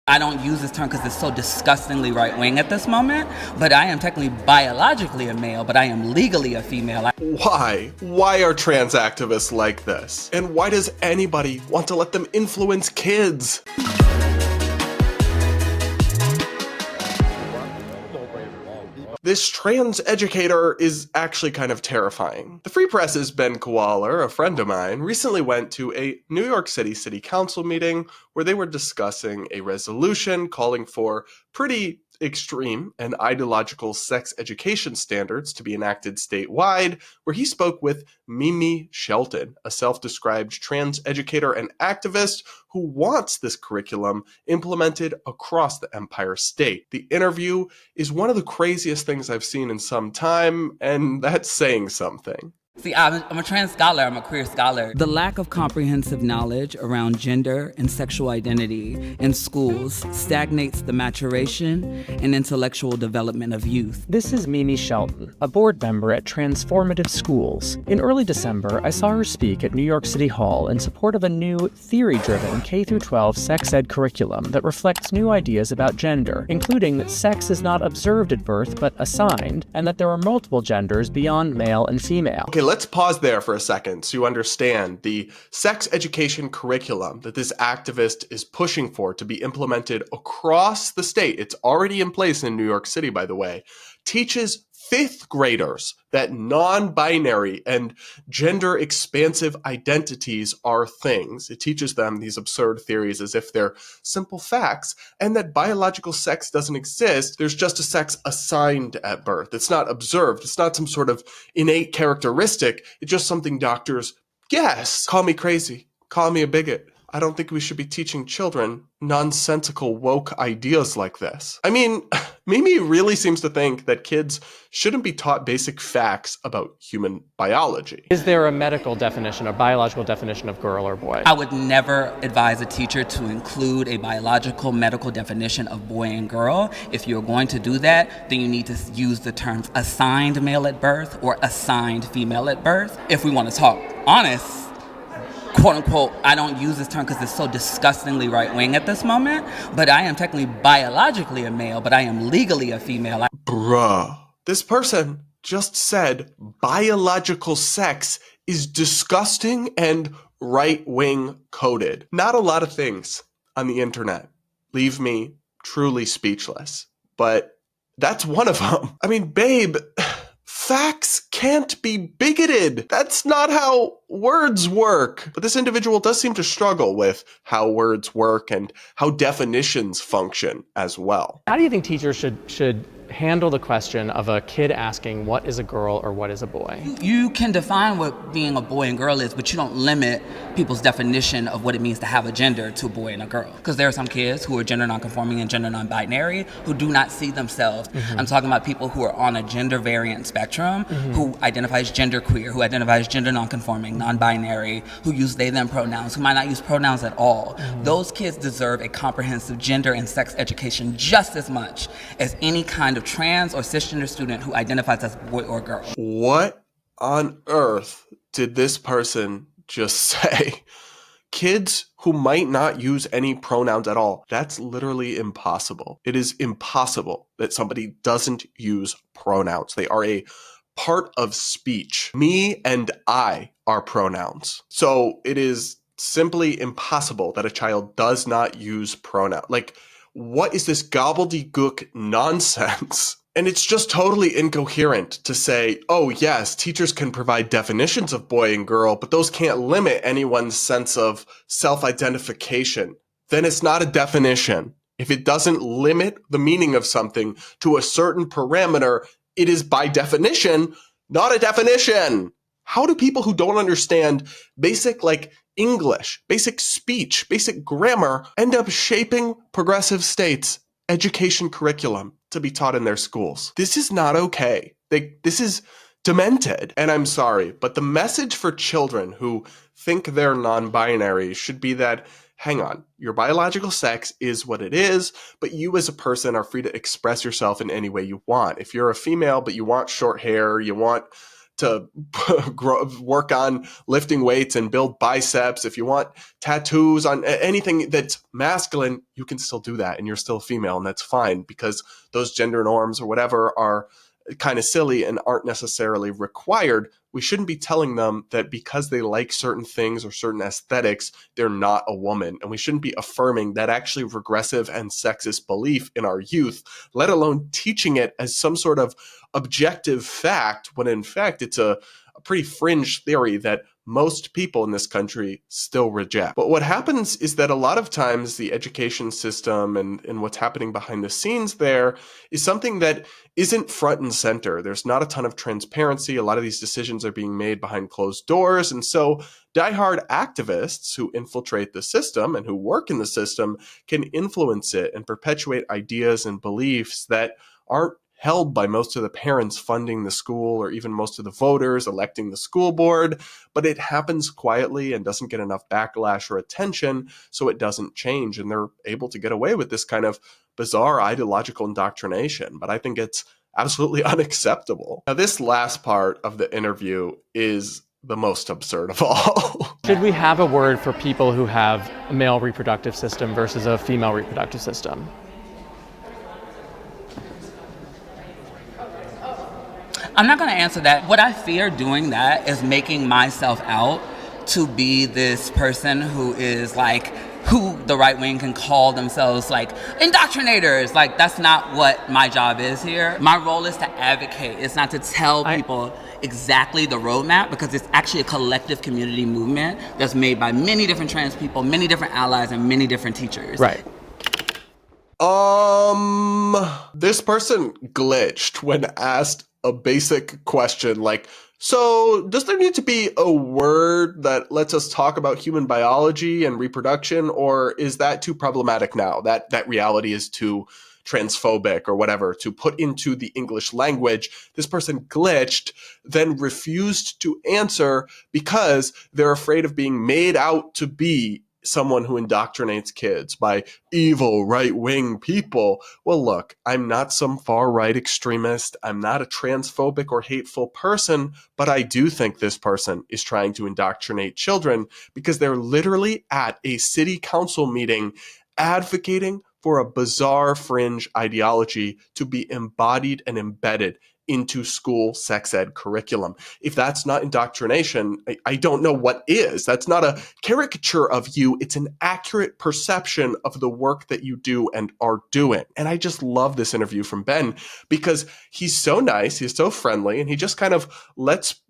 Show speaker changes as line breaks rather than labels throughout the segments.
I don't use this term because it's so disgustingly right-wing at this moment, but I am technically biologically a male, but I am legally a female.
Why? Why are trans activists like this? And why does anybody want to let them influence kids? This trans educator is actually kind of terrifying. The Free Press's Ben Kowaler, a friend of mine, recently went to a New York City City Council meeting where they were discussing a resolution calling for pretty extreme and ideological sex education standards to be enacted statewide, where he spoke with Mimi Shelton, a self-described trans educator and activist who wants this curriculum implemented across the Empire State. The interview is one of the craziest things I've seen in some time, and that's saying something.
See, I'm a trans scholar, I'm a queer scholar. The lack of comprehensive knowledge around gender and sexual identity in schools stagnates the maturation and intellectual development of youth.
This is Mimi Shelton, a board member at Transformative Schools. In early December, I saw her speak at New York City Hall in support of a new theory-driven K-12 sex ed curriculum that reflects new ideas about gender, including that sex is not observed at birth but assigned, and that there are multiple genders beyond male and female.
Okay, let's pause there for a second so you understand the sex education curriculum that this activist is pushing for to be implemented across the state. It's already in place in New York City, by the way. Teaches fifth graders that non-binary and gender-expansive identities are things. It teaches them these absurd theories as if they're simple facts, and that biological sex doesn't exist. There's just a sex assigned at birth. It's not observed. It's not some sort of innate characteristic. It's just something doctors guess. Call me crazy. Call me a bigot. I don't think we should be teaching children nonsensical woke ideas like this. I mean, Mimi really seems to think that kids shouldn't be taught basic facts about human biology.
Is there a medical definition, a biological definition of girl or boy?
I would never advise a teacher to include a biological medical definition of boy and girl. If you're going to do that, then you need to use the terms assigned male at birth or assigned female at birth. If we want to talk honest, quote unquote, I don't use this term because it's so disgustingly right-wing at this moment, but I am technically biologically a male, but I am legally a female.
Bruh. This person just said biological sex is disgusting and right-wing coded. Not a lot of things on the internet leave me truly speechless, but that's one of them. I mean, babe, facts can't be bigoted. That's not how words work. But this individual does seem to struggle with how words work and how definitions function as well.
How do you think teachers should handle the question of a kid asking what is a girl or what is a boy?
You can define what being a boy and girl is, but you don't limit people's definition of what it means to have a gender to a boy and a girl. Because there are some kids who are gender nonconforming and gender non-binary who do not see themselves. I'm talking about people who are on a gender variant spectrum, who identifies genderqueer, who identifies gender nonconforming, non-binary, who use they them pronouns, who might not use pronouns at all. Those kids deserve a comprehensive gender and sex education just as much as any kind of trans or cisgender student who identifies as boy or girl.
What on earth did this person just say? Kids who might not use any pronouns at all. That's literally impossible. It is impossible that somebody doesn't use pronouns. They are a part of speech. Me and I are pronouns. So it is simply impossible that a child does not use pronouns. Like, what is this gobbledygook nonsense? And it's just totally incoherent to say, oh yes, teachers can provide definitions of boy and girl, but those can't limit anyone's sense of self-identification. Then it's not a definition. If it doesn't limit the meaning of something to a certain parameter, it is by definition not a definition. How do people who don't understand basic English, basic speech, basic grammar end up shaping progressive states' education curriculum to be taught in their schools? This is not okay. This is demented. And I'm sorry, but the message for children who think they're non-binary should be that, hang on, your biological sex is what it is, but you as a person are free to express yourself in any way you want. If you're a female, but you want short hair, you want to work on lifting weights and build biceps, if you want tattoos on anything that's masculine, you can still do that and you're still female, and that's fine, because those gender norms or whatever are kind of silly and aren't necessarily required. We shouldn't be telling them that because they like certain things or certain aesthetics, they're not a woman. And we shouldn't be affirming that actually regressive and sexist belief in our youth, let alone teaching it as some sort of objective fact, when in fact it's a pretty fringe theory that most people in this country still reject. But what happens is that a lot of times the education system and what's happening behind the scenes there is something that isn't front and center. There's not a ton of transparency. A lot of these decisions are being made behind closed doors. And so diehard activists who infiltrate the system and who work in the system can influence it and perpetuate ideas and beliefs that aren't held by most of the parents funding the school or even most of the voters electing the school board, but it happens quietly and doesn't get enough backlash or attention, so it doesn't change, and they're able to get away with this kind of bizarre ideological indoctrination. But I think it's absolutely unacceptable. Now, this last part of the interview is the most absurd of all.
Should we have a word for people who have a male reproductive system versus a female reproductive system?
I'm not going to answer that. What I fear doing that is making myself out to be this person who is like, who the right wing can call themselves like indoctrinators. Like, that's not what my job is here. My role is to advocate. It's not to tell people exactly the roadmap, because it's actually a collective community movement that's made by many different trans people, many different allies, and many different teachers.
Right.
This person glitched when asked a basic question like, so does there need to be a word that lets us talk about human biology and reproduction, or is that too problematic now? That reality is too transphobic or whatever to put into the English language? This person glitched, then refused to answer because they're afraid of being made out to be someone who indoctrinates kids by evil right-wing people. Well, look, I'm not some far-right extremist. I'm not a transphobic or hateful person, but I do think this person is trying to indoctrinate children because they're literally at a city council meeting advocating for a bizarre fringe ideology to be embodied and embedded into school sex ed curriculum. If that's not indoctrination, I don't know what is. That's not a caricature of you. It's an accurate perception of the work that you do and are doing. And I just love this interview from Ben because he's so nice, he's so friendly, and he just kind of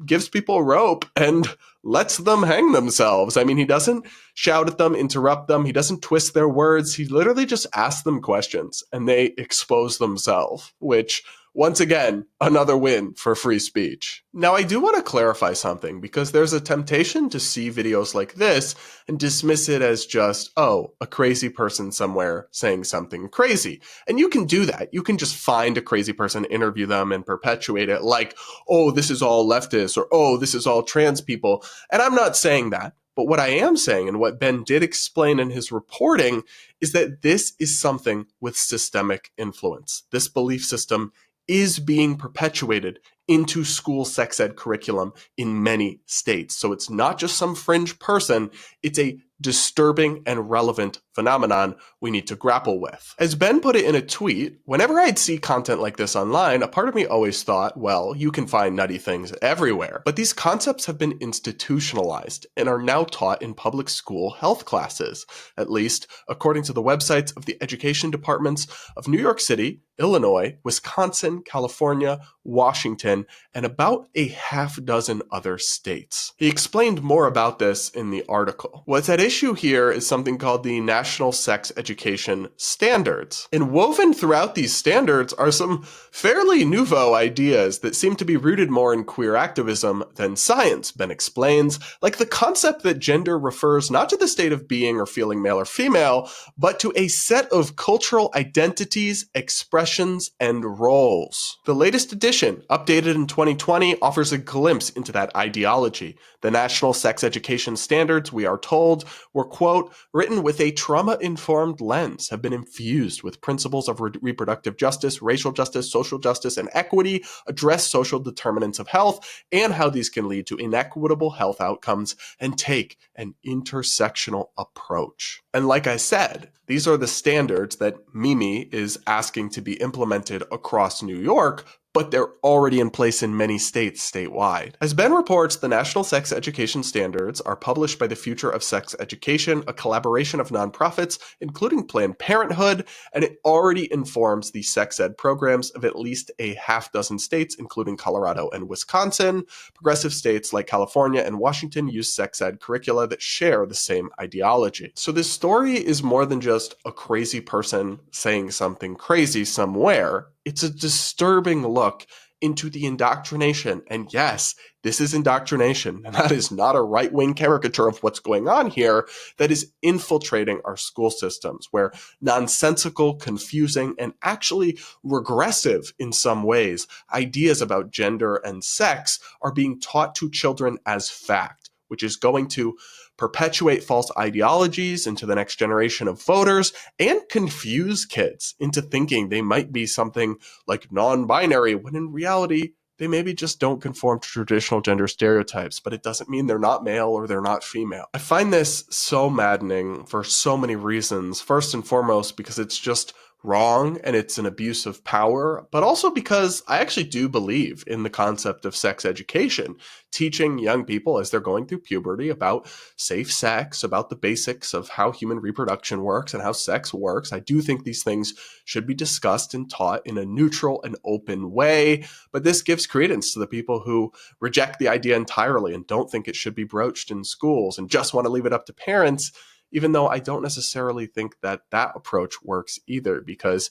gives people a rope and lets them hang themselves. I mean, he doesn't shout at them, interrupt them. He doesn't twist their words. He literally just asks them questions and they expose themselves, which, once again, another win for free speech. Now, I do want to clarify something because there's a temptation to see videos like this and dismiss it as just, oh, a crazy person somewhere saying something crazy. And you can do that. You can just find a crazy person, interview them, and perpetuate it like, oh, this is all leftist, or oh, this is all trans people. And I'm not saying that. But what I am saying, and what Ben did explain in his reporting, is that this is something with systemic influence. This belief system is being perpetuated into school sex ed curriculum in many states. So it's not just some fringe person, it's a disturbing and relevant phenomenon we need to grapple with. As Ben put it in a tweet, whenever I'd see content like this online, a part of me always thought, well, you can find nutty things everywhere. But these concepts have been institutionalized and are now taught in public school health classes, at least according to the websites of the education departments of New York City, Illinois, Wisconsin, California, Washington, and about a half dozen other states. He explained more about this in the article. What's at issue here is something called the National Sex Education Standards. And woven throughout these standards are some fairly nouveau ideas that seem to be rooted more in queer activism than science, Ben explains, like the concept that gender refers not to the state of being or feeling male or female, but to a set of cultural identities, expressions, and roles. The latest edition, updated in 2020, offers a glimpse into that ideology. The National Sex Education Standards, we are told, were, quote, written with a trauma-informed lens, have been infused with principles of reproductive justice, racial justice, social justice, and equity, address social determinants of health, and how these can lead to inequitable health outcomes, and take an intersectional approach. And like I said, these are the standards that Mimi is asking to be implemented across New York, but they're already in place in many states statewide. As Ben reports, the National Sex Education Standards are published by the Future of Sex Education, a collaboration of nonprofits, including Planned Parenthood, and it already informs the sex ed programs of at least a half dozen states, including Colorado and Wisconsin. Progressive states like California and Washington use sex ed curricula that share the same ideology. So this story is more than just a crazy person saying something crazy somewhere. It's a disturbing look into the indoctrination. And yes, this is indoctrination. And that is not a right-wing caricature of what's going on here. That is infiltrating our school systems, where nonsensical, confusing, and actually regressive in some ways ideas about gender and sex are being taught to children as fact, which is going to perpetuate false ideologies into the next generation of voters and confuse kids into thinking they might be something like non-binary, when in reality, they maybe just don't conform to traditional gender stereotypes, but it doesn't mean they're not male or they're not female. I find this so maddening for so many reasons. First and foremost, because it's just wrong and it's an abuse of power, but also because I actually do believe in the concept of sex education, teaching young people as they're going through puberty about safe sex, about the basics of how human reproduction works and how sex works. I do think these things should be discussed and taught in a neutral and open way, but this gives credence to the people who reject the idea entirely and don't think it should be broached in schools and just want to leave it up to parents, even though I don't necessarily think that that approach works either, because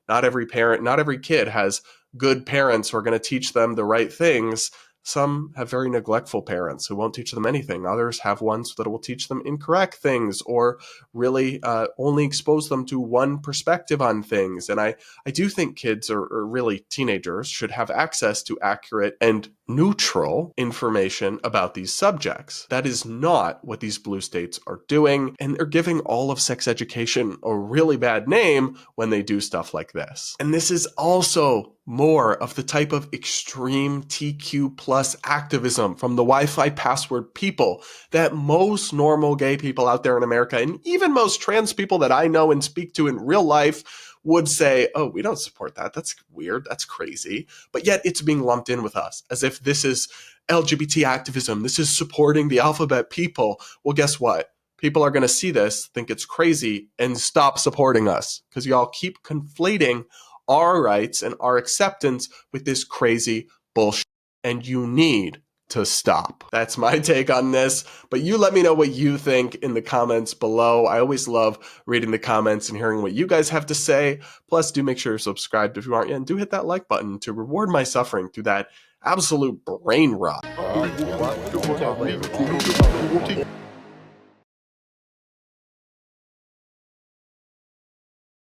not every parent, not every kid has good parents who are going to teach them the right things. Some have very neglectful parents who won't teach them anything. Others have ones that will teach them incorrect things or really only expose them to one perspective on things. And I do think kids, or really teenagers, should have access to accurate and neutral information about these subjects. That is not what these blue states are doing, and they're giving all of sex education a really bad name when they do stuff like this. And this is also more of the type of extreme TQ plus activism from the Wi-Fi password people that most normal gay people out there in America, and even most trans people that I know and speak to in real life, would say, oh, we don't support that. That's weird. That's crazy. But yet it's being lumped in with us as if this is LGBT activism. This is supporting the alphabet people. Well, guess what? People are going to see this, think it's crazy, and stop supporting us because y'all keep conflating our rights and our acceptance with this crazy bullshit. And you need to stop. That's my take on this, but you let me know what you think in the comments below. I always love reading the comments and hearing what you guys have to say. Plus, do make sure you're subscribed if you aren't yet, and do hit that like button to reward my suffering through that absolute brain rot.